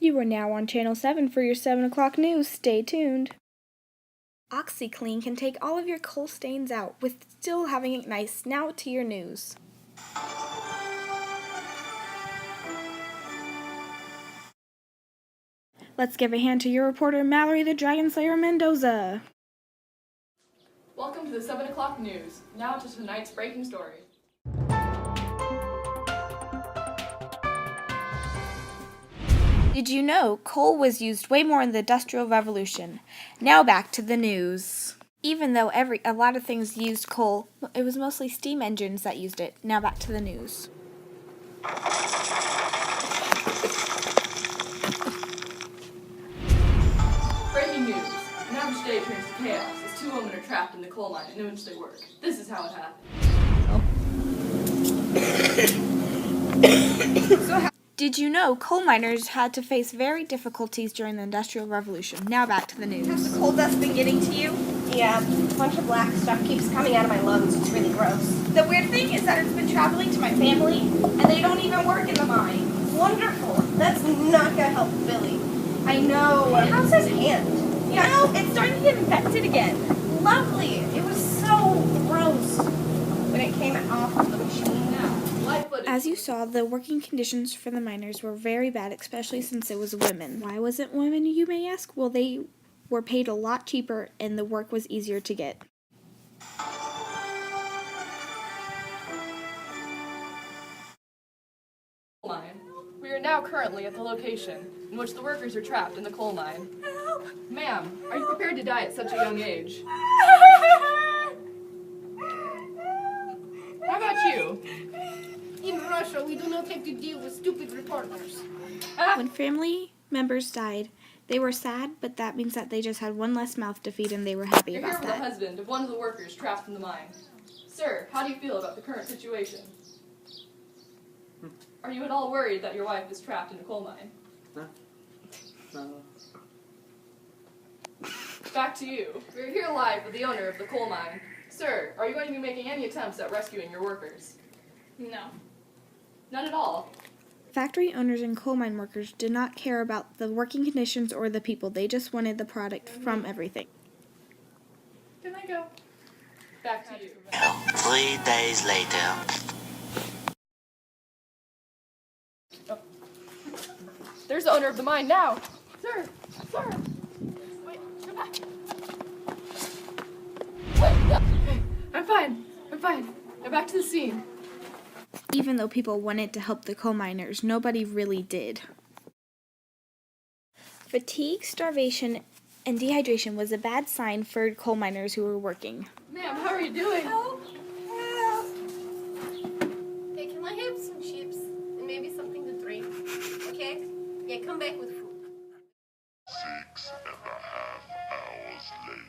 You are now on Channel 7 for your 7 o'clock news. Stay tuned. OxiClean can take all of your coal stains out with still having it nice. Now to your news. Let's give a hand to your reporter, Mallory the Dragon Slayer Mendoza. Welcome to the 7 o'clock news. Now to tonight's breaking story. Did you know coal was used way more in the Industrial Revolution? Now back to the news. Even though a lot of things used coal, it was mostly steam engines that used it. Now back to the news. Breaking news. An average day turns to chaos as two women are trapped in the coal mine in which they work. This is how it happened. Did you know coal miners had to face very difficulties during the Industrial Revolution? Now back to the news. Has the coal dust been getting to you? Yeah, a bunch of black stuff keeps coming out of my lungs. It's really gross. The weird thing is that it's been traveling to my family, and they don't even work in the mine. Wonderful. That's not gonna help Billy. I know. How's his hand? Yeah, no, it's starting to get infected again. Lovely. It was so gross when it came off of the machine now. As you saw, the working conditions for the miners were very bad, especially since it was women. Why was it women, you may ask? Well, they were paid a lot cheaper and the work was easier to get. Mine. We are now currently at the location in which the workers are trapped in the coal mine. Help! Ma'am, are you prepared to die at such a young age? How about you? In Russia, we do not have to deal with stupid reporters. When family members died, they were sad, but that means that they just had one less mouth to feed and they were happy You're here about with the that. husband of one of the workers trapped in the mine. Sir, how do you feel about the current situation? Are you at all worried that your wife is trapped in a coal mine? No. Back to you. We're here live with the owner of the coal mine. Sir, are you going to be making any attempts at rescuing your workers? No. None at all. Factory owners and coal mine workers did not care about the working conditions or the people. They just wanted the product from everything. Can I go? Back to you. 3 days later. There's the owner of the mine now. Sir, sir. Wait, come back. Wait, no. I'm fine. Now back to the scene. Even though people wanted to help the coal miners, nobody really did. Fatigue, starvation, and dehydration was a bad sign for coal miners who were working. Ma'am, how are you doing? Help! Hey, can I have some chips and maybe something to drink? Okay? Yeah, come back with food. 6.5 hours later.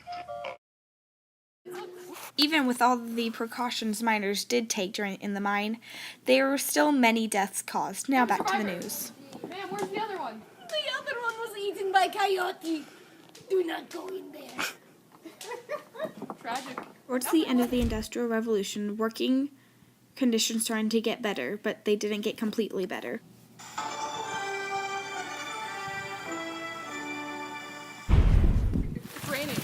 Even with all the precautions miners did take in the mine, there were still many deaths caused. Now back to the news. Ma'am, where's the other one? The other one was eaten by coyote. Do not go in there. Tragic. Towards the end of the Industrial Revolution, working conditions started to get better, but they didn't get completely better. It's raining.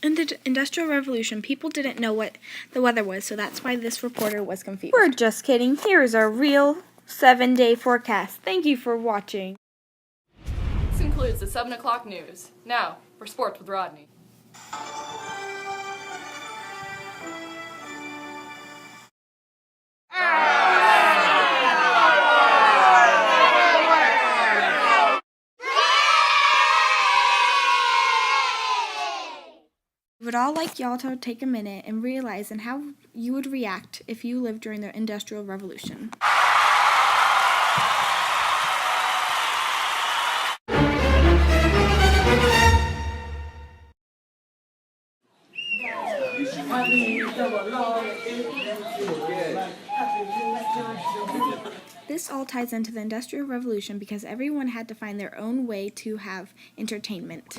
In the Industrial Revolution, people didn't know what the weather was, so that's why this reporter was confused. We're just kidding. Here's our real 7-day forecast. Thank you for watching. This concludes the 7 o'clock news. Now, for sports with Rodney. We would all like y'all to take a minute and realize and how you would react if you lived during the Industrial Revolution. This all ties into the Industrial Revolution because everyone had to find their own way to have entertainment.